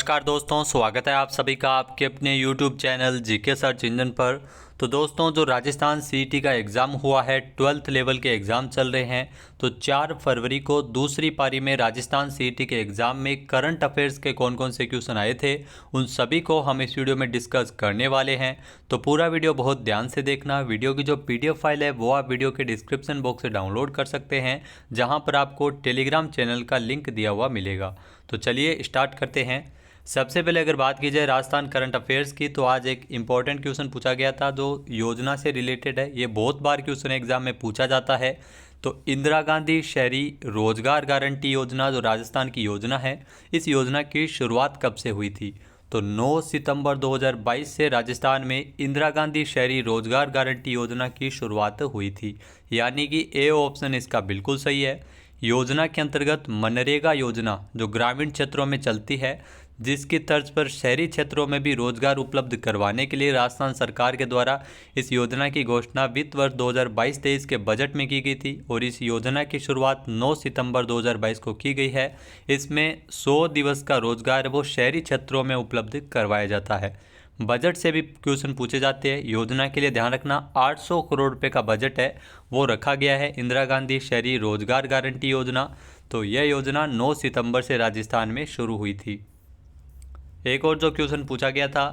नमस्कार दोस्तों, स्वागत है आप सभी का आपके अपने YouTube channel GK search engine पर। तो दोस्तों, जो राजस्थान सीईटी का एग्ज़ाम हुआ है, 12th लेवल के एग्ज़ाम चल रहे हैं। तो 4 फरवरी को दूसरी पारी में राजस्थान सीईटी के एग्ज़ाम में करंट अफेयर्स के कौन कौन से क्वेश्चन आए थे, उन सभी को हम इस वीडियो में डिस्कस करने वाले हैं। तो पूरा वीडियो बहुत ध्यान से देखना। वीडियो की जो PDF फाइल है वो आप वीडियो के डिस्क्रिप्शन बॉक्स से डाउनलोड कर सकते हैं, जहाँ पर आपको टेलीग्राम चैनल का लिंक दिया हुआ मिलेगा। तो चलिए स्टार्ट करते हैं। सबसे पहले अगर बात की जाए राजस्थान करंट अफेयर्स की, तो आज एक इम्पॉर्टेंट क्वेश्चन पूछा गया था जो योजना से रिलेटेड है। ये बहुत बार क्वेश्चन एग्जाम में पूछा जाता है। तो इंदिरा गांधी शहरी रोजगार गारंटी योजना जो राजस्थान की योजना है, इस योजना की शुरुआत कब से हुई थी? तो 9 सितंबर 2022 से राजस्थान में इंदिरा गांधी शहरी रोजगार गारंटी योजना की शुरुआत हुई थी, यानी कि ए ऑप्शन इसका बिल्कुल सही है। योजना के अंतर्गत मनरेगा योजना जो ग्रामीण क्षेत्रों में चलती है, जिसकी तर्ज पर शहरी क्षेत्रों में भी रोजगार उपलब्ध करवाने के लिए राजस्थान सरकार के द्वारा इस योजना की घोषणा वित्त वर्ष 2022-23 के बजट में की गई थी और इस योजना की शुरुआत 9 सितंबर 2022 को की गई है। इसमें 100 दिवस का रोजगार वो शहरी क्षेत्रों में उपलब्ध करवाया जाता है। बजट से भी क्वेश्चन पूछे जाते हैं। योजना के लिए ध्यान रखना 800 करोड़ रुपए का बजट है वो रखा गया है इंदिरा गांधी शहरी रोजगार गारंटी योजना। तो यह योजना 9 सितंबर से राजस्थान में शुरू हुई थी। एक और जो क्वेश्चन पूछा गया था,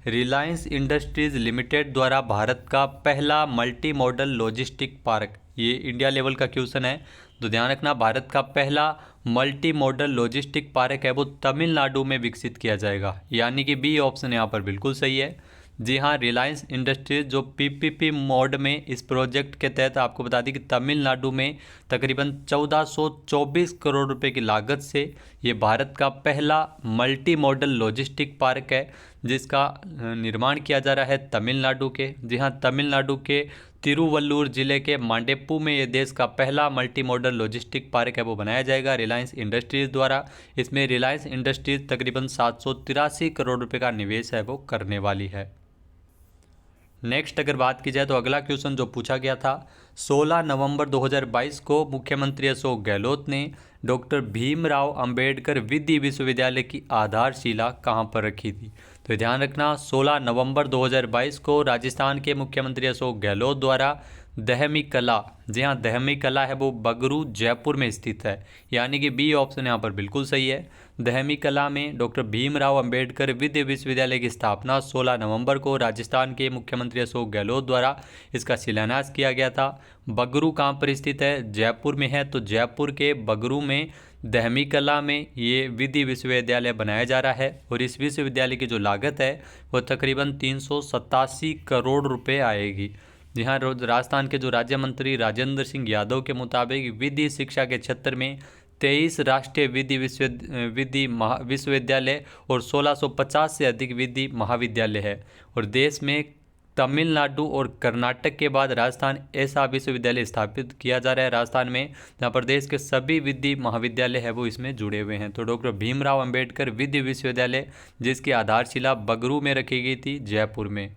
रिलायंस इंडस्ट्रीज लिमिटेड द्वारा भारत का पहला मल्टी मॉडल लॉजिस्टिक पार्क, ये इंडिया लेवल का क्वेश्चन है। तो ध्यान रखना, भारत का पहला मल्टी मॉडल लॉजिस्टिक पार्क है वो तमिलनाडु में विकसित किया जाएगा, यानी कि बी ऑप्शन यहाँ पर बिल्कुल सही है। जी हाँ, रिलायंस इंडस्ट्रीज जो PPP मोड में इस प्रोजेक्ट के तहत आपको बता दें कि तमिलनाडु में तकरीबन 1424 करोड़ रुपए की लागत से ये भारत का पहला मल्टी मॉडल लॉजिस्टिक पार्क है, जिसका निर्माण किया जा रहा है तमिलनाडु के। जी हाँ, तमिलनाडु के तिरुवल्लुर जिले के मांडेप्पू में ये देश का पहला मल्टी मॉडल लॉजिस्टिक पार्क है वो बनाया जाएगा रिलायंस इंडस्ट्रीज़ द्वारा। इसमें रिलायंस इंडस्ट्रीज़ तकरीबन 783 करोड़ रुपए का निवेश है वो करने वाली है। नेक्स्ट अगर बात की जाए तो अगला क्वेश्चन जो पूछा गया था, 16 नवंबर 2022 को मुख्यमंत्री अशोक गहलोत ने डॉक्टर भीमराव अंबेडकर विधि विश्वविद्यालय की आधारशिला कहां पर रखी थी? तो ध्यान रखना, 16 नवंबर 2022 को राजस्थान के मुख्यमंत्री अशोक गहलोत द्वारा दहमी कला, जी हाँ दहमी कला है वो बगरू जयपुर में स्थित है, यानी कि बी ऑप्शन यहाँ पर बिल्कुल सही है। दहमी कला में डॉक्टर भीमराव अंबेडकर विधि विश्वविद्यालय की स्थापना 16 नवंबर को राजस्थान के मुख्यमंत्री अशोक गहलोत द्वारा इसका शिलान्यास किया गया था। बगरू कहाँ पर स्थित है? जयपुर में है। तो जयपुर के बगरू में दहमी कला में ये विधि विश्वविद्यालय बनाया जा रहा है और इस विश्वविद्यालय की जो लागत है वो तकरीबन 387 करोड़ रुपये आएगी। जी हाँ, राजस्थान के जो राज्य मंत्री राजेंद्र सिंह यादव के मुताबिक विधि शिक्षा के क्षेत्र में 23 राष्ट्रीय विधि विश्वविद्यालय और 1650 से अधिक विधि महाविद्यालय है और देश में तमिलनाडु और कर्नाटक के बाद राजस्थान ऐसा विश्वविद्यालय स्थापित किया जा रहा है राजस्थान में, जहाँ प्रदेश के सभी विधि महाविद्यालय है वो इसमें जुड़े हुए हैं। तो डॉक्टर भीमराव अंबेडकर विधि विश्वविद्यालय जिसकी आधारशिला बगरू में रखी गई थी, जयपुर में।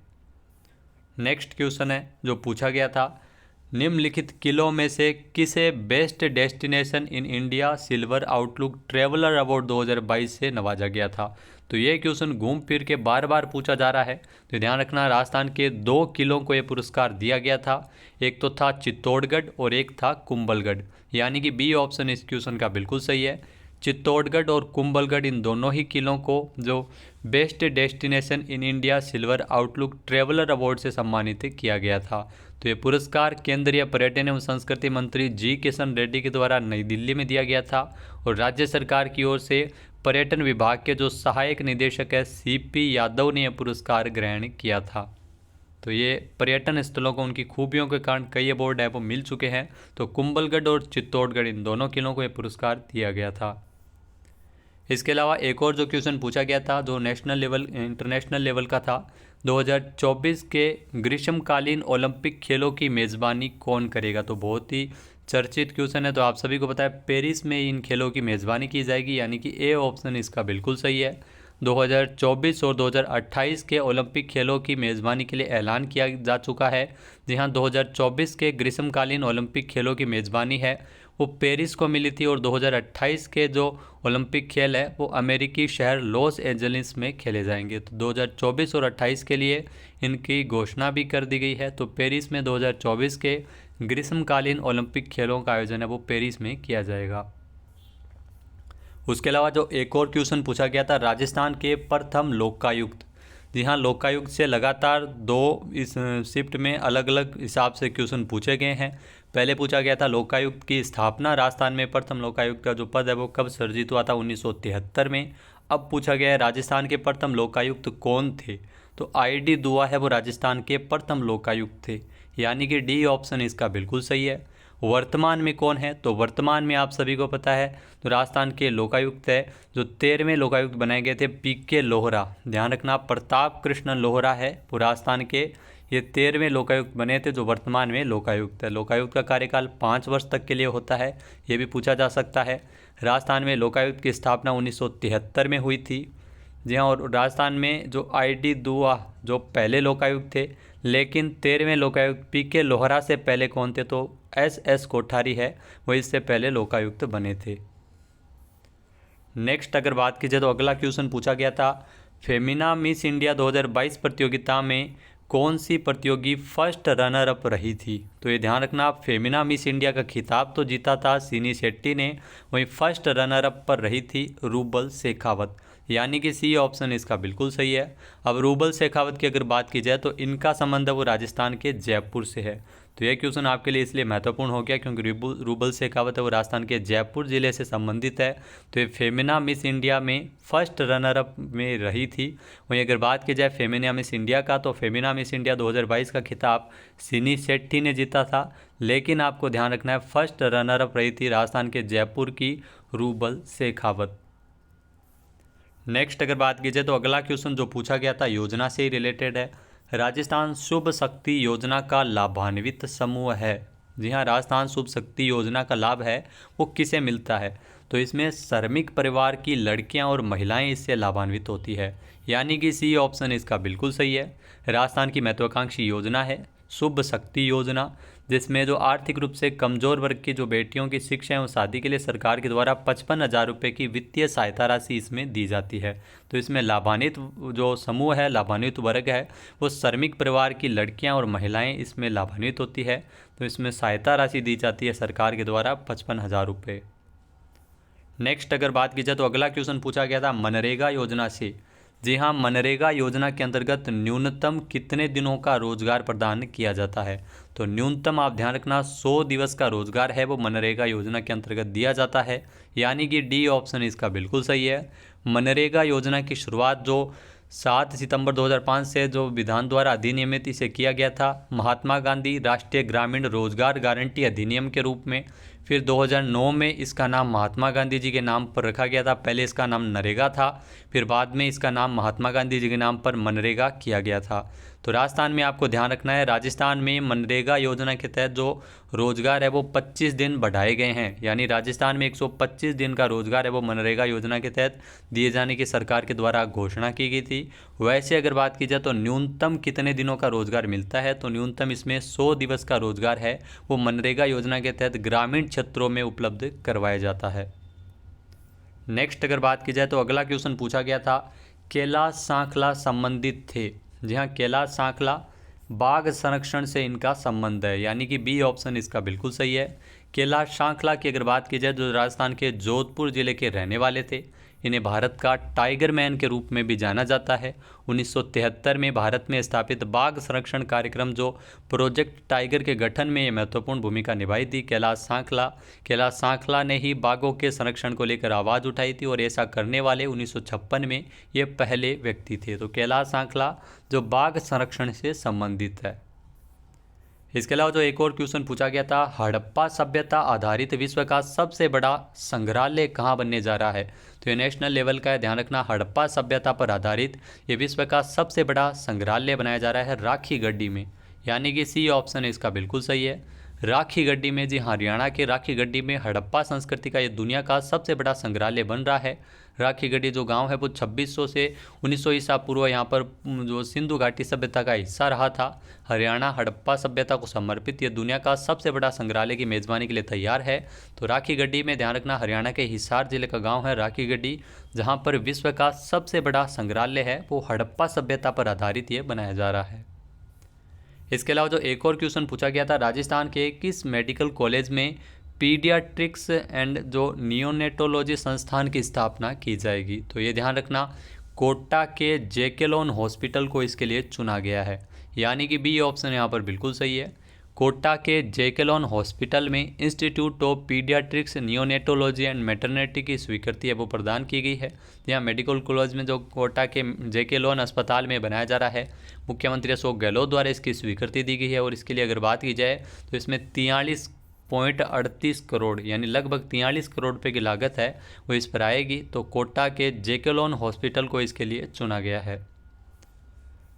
नेक्स्ट क्वेश्चन है जो पूछा गया था, निम्नलिखित किलों में से किसे best destination in India silver outlook traveller award 2022 से नवाजा गया था? तो ये क्वेश्चन घूम फिर के बार बार पूछा जा रहा है। तो ध्यान रखना, राजस्थान के 2 किलों को ये पुरस्कार दिया गया था। एक तो था चित्तौड़गढ़ और एक था कुंभलगढ़, यानी कि बी ऑप्शन इस क्वेश्चन का बिल्कुल सही है। चित्तौड़गढ़ और कुंभलगढ़ इन दोनों ही किलों को जो best destination in India silver outlook traveller award से सम्मानित किया गया था। तो ये पुरस्कार केंद्रीय पर्यटन एवं संस्कृति मंत्री जी किशन रेड्डी के द्वारा नई दिल्ली में दिया गया था और राज्य सरकार की ओर से पर्यटन विभाग के जो सहायक निदेशक है CP यादव ने यह पुरस्कार ग्रहण किया था। तो ये पर्यटन स्थलों को उनकी खूबियों के कारण कई अवार्ड है वो मिल चुके हैं। तो कुंभलगढ़ और चित्तौड़गढ़ इन दोनों किलों को यह पुरस्कार दिया गया था। इसके अलावा एक और जो क्वेश्चन पूछा गया था जो नेशनल लेवल इंटरनेशनल लेवल का था, 2024 के ग्रीष्मकालीन ओलंपिक खेलों की मेज़बानी कौन करेगा? तो बहुत ही चर्चित क्वेश्चन है। तो आप सभी को पता है पेरिस में इन खेलों की मेज़बानी की जाएगी, यानी कि ए ऑप्शन इसका बिल्कुल सही है। 2024 और 2028 के ओलंपिक खेलों की मेज़बानी के लिए ऐलान किया जा चुका है। जी हाँ, 2024 के ग्रीष्मकालीन ओलंपिक खेलों की मेज़बानी है वो पेरिस को मिली थी और 2028 के जो ओलंपिक खेल है वो अमेरिकी शहर लॉस एंजलिस में खेले जाएंगे। तो 2024 और 28 के लिए इनकी घोषणा भी कर दी गई है। तो पेरिस में 2024 के ग्रीष्मकालीन ओलंपिक खेलों का आयोजन है वो पेरिस में किया जाएगा। उसके अलावा जो एक और क्वेश्चन पूछा गया था, राजस्थान के प्रथम लोकायुक्त। जी हाँ, लोकायुक्त से लगातार 2 इस शिफ्ट में अलग अलग हिसाब से क्वेश्चन पूछे गए हैं। पहले पूछा गया था लोकायुक्त की स्थापना, राजस्थान में प्रथम लोकायुक्त का जो पद है वो कब सर्जित हुआ था, 1973 में। अब पूछा गया है राजस्थान के प्रथम लोकायुक्त कौन थे, तो ID दुआ है वो राजस्थान के प्रथम लोकायुक्त थे, यानी कि डी ऑप्शन इसका बिल्कुल सही है। वर्तमान में कौन है, तो वर्तमान में आप सभी को पता है तो राजस्थान के लोकायुक्त है जो 13वें लोकायुक्त बनाए गए थे PK लोहरा। ध्यान रखना, प्रताप कृष्ण लोहरा है वो राजस्थान के ये 13वें लोकायुक्त बने थे जो वर्तमान में लोकायुक्त है। लोकायुक्त का कार्यकाल 5 वर्ष तक के लिए होता है, ये भी पूछा जा सकता है। राजस्थान में लोकायुक्त की स्थापना 1973 में हुई थी। जी हाँ, और राजस्थान में जो ID दुआ जो पहले लोकायुक्त थे, लेकिन 13वें लोकायुक्त PK लोहरा से पहले कौन थे, तो SS कोठारी है वो इससे पहले लोकायुक्त बने थे। नेक्स्ट अगर बात की जाए तो अगला क्वेश्चन पूछा गया था, फेमिना मिस इंडिया 2022 प्रतियोगिता में कौन सी प्रतियोगी फर्स्ट रनर अप रही थी। तो ये ध्यान रखना, फेमिना मिस इंडिया का खिताब तो जीता था सिनी शेट्टी ने, वहीं फर्स्ट रनर अप पर रही थी रूबल शेखावत, यानी कि C ऑप्शन इसका बिल्कुल सही है। अब रूबल शेखावत की अगर बात की जाए तो इनका संबंध है वो राजस्थान के जयपुर से है। तो ये क्वेश्चन आपके लिए इसलिए महत्वपूर्ण हो गया क्योंकि रूबल शेखावत है वो राजस्थान के जयपुर ज़िले से संबंधित है। तो ये फेमिना मिस इंडिया में फर्स्ट रनर अप में रही थी। वहीं अगर बात की जाए फेमिना मिस इंडिया का, तो फेमिना मिस इंडिया 2022 का खिताब सिनी शेट्टी ने जीता था, लेकिन आपको ध्यान रखना है फर्स्ट रनर अप रही थी राजस्थान के जयपुर की रूबल शेखावत। नेक्स्ट अगर बात की जाए तो अगला क्वेश्चन जो पूछा गया था योजना से ही रिलेटेड है। राजस्थान शुभ शक्ति योजना का लाभान्वित समूह है। जी हाँ, राजस्थान शुभ शक्ति योजना का लाभ है वो किसे मिलता है, तो इसमें श्रमिक परिवार की लड़कियां और महिलाएं इससे लाभान्वित होती है, यानी कि C ऑप्शन इसका बिल्कुल सही है। राजस्थान की महत्वाकांक्षी योजना है शुभ शक्ति योजना, जिसमें जो आर्थिक रूप से कमज़ोर वर्ग की जो बेटियों की शिक्षा एवं शादी के लिए सरकार के द्वारा 55,000 रुपये की वित्तीय सहायता राशि इसमें दी जाती है। तो इसमें लाभान्वित जो समूह है, लाभान्वित वर्ग है वो श्रमिक परिवार की लड़कियां और महिलाएं इसमें लाभान्वित होती है। तो इसमें सहायता राशि दी जाती है सरकार के द्वारा 55,000 रुपये। नेक्स्ट अगर बात की जाए तो अगला क्वेश्चन पूछा गया था मनरेगा योजना से। जी हाँ, मनरेगा योजना के अंतर्गत न्यूनतम कितने दिनों का रोजगार प्रदान किया जाता है, तो न्यूनतम आप ध्यान रखना 100 दिवस का रोजगार है वो मनरेगा योजना के अंतर्गत दिया जाता है, यानी कि D ऑप्शन इसका बिल्कुल सही है। मनरेगा योजना की शुरुआत जो 7 सितंबर 2005 से जो विधान द्वारा अधिनियमित इसे किया गया था महात्मा गांधी राष्ट्रीय ग्रामीण रोजगार गारंटी अधिनियम के रूप में। फिर 2009 में इसका नाम महात्मा गांधी जी के नाम पर रखा गया था। पहले इसका नाम नरेगा था, फिर बाद में इसका नाम महात्मा गांधी जी के नाम पर मनरेगा किया गया था। तो राजस्थान में आपको ध्यान रखना है, राजस्थान में मनरेगा योजना के तहत जो रोजगार है वो 25 दिन बढ़ाए गए हैं, यानी राजस्थान में 125 दिन का रोजगार है वो मनरेगा योजना के तहत दिए जाने की सरकार के द्वारा घोषणा की गई थी। वैसे अगर बात की जाए तो न्यूनतम कितने दिनों का रोजगार मिलता है, तो न्यूनतम इसमें 100 दिवस का रोजगार है वो मनरेगा योजना के तहत ग्रामीण क्षेत्रों में उपलब्ध करवाया जाता है। नेक्स्ट अगर बात की जाए तो अगला क्वेश्चन पूछा गया था कैलाश सांखला संबंधित थे। जी हाँ, कैलाश सांखला बाघ संरक्षण से इनका संबंध है, यानी कि B ऑप्शन इसका बिल्कुल सही है। कैलाश सांखला की अगर बात की जाए जो राजस्थान के जोधपुर जिले के रहने वाले थे, इन्हें भारत का टाइगर मैन के रूप में भी जाना जाता है। 1973 में भारत में स्थापित बाघ संरक्षण कार्यक्रम जो प्रोजेक्ट टाइगर के गठन में महत्वपूर्ण भूमिका निभाई थी कैलाश सांखला ने ही बाघों के संरक्षण को लेकर आवाज़ उठाई थी और ऐसा करने वाले 1956 में ये पहले व्यक्ति थे। तो कैलाश सांखला जो बाघ संरक्षण से संबंधित है। इसके अलावा जो एक और क्वेश्चन पूछा गया था हड़प्पा सभ्यता आधारित विश्व का सबसे बड़ा संग्रहालय कहाँ बनने जा रहा है, तो ये नेशनल लेवल का है। ध्यान रखना, हड़प्पा सभ्यता पर आधारित ये विश्व का सबसे बड़ा संग्रहालय बनाया जा रहा है राखी गड्डी में, यानी कि C ऑप्शन इसका बिल्कुल सही है। राखी गढ़ी में, जी हाँ, हरियाणा के राखी गढ़ी में हड़प्पा संस्कृति का ये दुनिया का सबसे बड़ा संग्रहालय बन रहा है। राखी गढ़ी जो गांव है वो 2600 से 1900 ईसा पूर्व यहाँ पर जो सिंधु घाटी सभ्यता का हिस्सा रहा था। हरियाणा हड़प्पा सभ्यता को समर्पित ये दुनिया का सबसे बड़ा संग्रहालय की मेज़बानी के लिए तैयार है। तो राखी गढ़ी में ध्यान रखना, हरियाणा के हिसार जिले का गाँव है राखी गढ़ी, जहाँ पर विश्व का सबसे बड़ा संग्रहालय है वो हड़प्पा सभ्यता पर आधारित ये बनाया जा रहा है। इसके अलावा जो एक और क्वेश्चन पूछा गया था, राजस्थान के किस मेडिकल कॉलेज में पीडियाट्रिक्स एंड जो नियोनेटोलॉजी संस्थान की स्थापना की जाएगी? तो ये ध्यान रखना, कोटा के जेकेलोन हॉस्पिटल को इसके लिए चुना गया है, यानी कि बी ऑप्शन यहाँ पर बिल्कुल सही है। कोटा के जेकेलोन हॉस्पिटल में institute of paediatrics, neonatology and maternity की स्वीकृति है वो प्रदान की गई है। यहाँ मेडिकल कॉलेज में जो कोटा के जेकेलोन अस्पताल में बनाया जा रहा है, मुख्यमंत्री अशोक गहलोत द्वारा इसकी स्वीकृति दी गई है। और इसके लिए अगर बात की जाए तो इसमें 43.38 करोड़ यानी लगभग 43 करोड़ रुपये की लागत है वो इस पर आएगी। तो कोटा के जेकेलोन हॉस्पिटल को इसके लिए चुना गया है।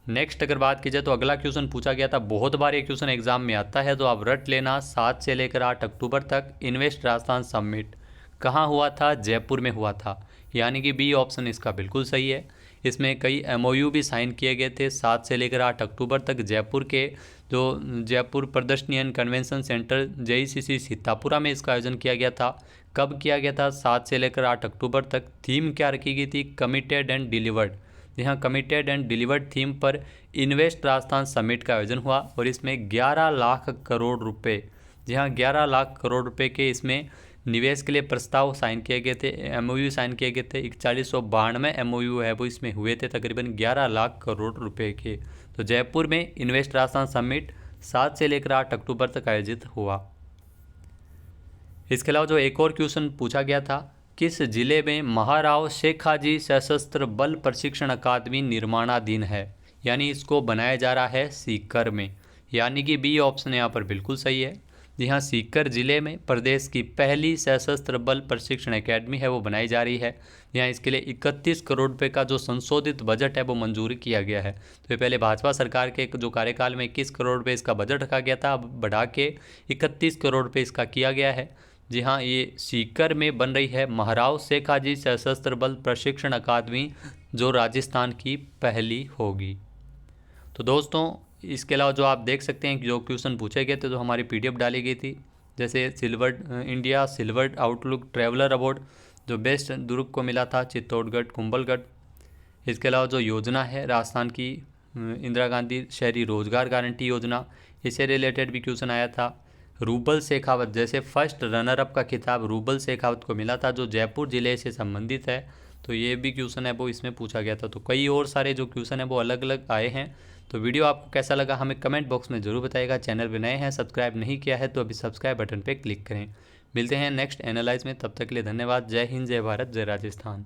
नेक्स्ट अगर बात की जाए तो अगला क्वेश्चन पूछा गया था, बहुत बार ये क्वेश्चन एग्जाम में आता है तो आप रट लेना, 7 से लेकर 8 अक्टूबर तक इन्वेस्ट राजस्थान समिट कहाँ हुआ था? जयपुर में हुआ था, यानी कि बी ऑप्शन इसका बिल्कुल सही है। इसमें कई MOU भी साइन किए गए थे। 7 से लेकर 8 अक्टूबर तक जयपुर के जो जयपुर प्रदर्शनी and convention centre JECC Sitapura में इसका आयोजन किया गया था। कब किया गया था? 7 से लेकर 8 अक्टूबर तक। थीम क्या रखी गई थी? Committed and delivered. यहाँ कमिटेड एंड डिलीवर्ड थीम पर इन्वेस्ट राजस्थान समिट का आयोजन हुआ और इसमें 11 लाख करोड़ रुपए, जी हाँ 11 लाख करोड़ रुपए के इसमें निवेश के लिए प्रस्ताव साइन किए गए थे, MOU साइन किए गए थे। 4192 MOU है वो इसमें हुए थे, तकरीबन 11 लाख करोड़ रुपए के। तो जयपुर में इन्वेस्ट राजस्थान समिट 7 से लेकर 8 अक्टूबर तक आयोजित हुआ। इसके अलावा जो एक और क्वेश्चन पूछा गया था, किस जिले में महाराव शेखाजी सशस्त्र बल प्रशिक्षण अकादमी निर्माणाधीन है? यानी इसको बनाया जा रहा है सीकर में, यानी कि बी ऑप्शन यहाँ पर बिल्कुल सही है। जी हाँ, सीकर जिले में प्रदेश की पहली सशस्त्र बल प्रशिक्षण एकेडमी है वो बनाई जा रही है। यहाँ इसके लिए 31 करोड़ रुपए का जो संशोधित बजट है वो मंजूरी किया गया है। तो ये पहले भाजपा सरकार के जो कार्यकाल में 21 करोड़ रुपये इसका बजट रखा गया था, अब बढ़ा के 31 करोड़ रुपये इसका किया गया है। जी हाँ, ये सीकर में बन रही है महाराव शेखाजी सशस्त्र बल प्रशिक्षण अकादमी, जो राजस्थान की पहली होगी। तो दोस्तों, इसके अलावा जो आप देख सकते हैं कि जो क्वेश्चन पूछे गए थे तो हमारी PDF डाली गई थी, जैसे India silver outlook traveller award जो बेस्ट दुर्ग को मिला था, चित्तौड़गढ़ कुंभलगढ़। इसके अलावा जो योजना है राजस्थान की इंदिरा गांधी शहरी रोजगार गारंटी योजना, इससे रिलेटेड भी क्वेश्चन आया था। रूबल शेखावत, जैसे फर्स्ट रनर अप का खिताब रूबल शेखावत को मिला था जो जयपुर ज़िले से संबंधित है, तो ये भी क्वेश्चन है वो इसमें पूछा गया था। तो कई और सारे जो क्वेश्चन है वो अलग अलग आए हैं। तो वीडियो आपको कैसा लगा हमें कमेंट बॉक्स में ज़रूर बताइएगा। चैनल पर नए हैं, सब्सक्राइब नहीं किया है तो अभी सब्सक्राइब बटन पर क्लिक करें। मिलते हैं नेक्स्ट एनालाइज में, तब तक के लिए धन्यवाद। जय हिंद, जय भारत, जय राजस्थान।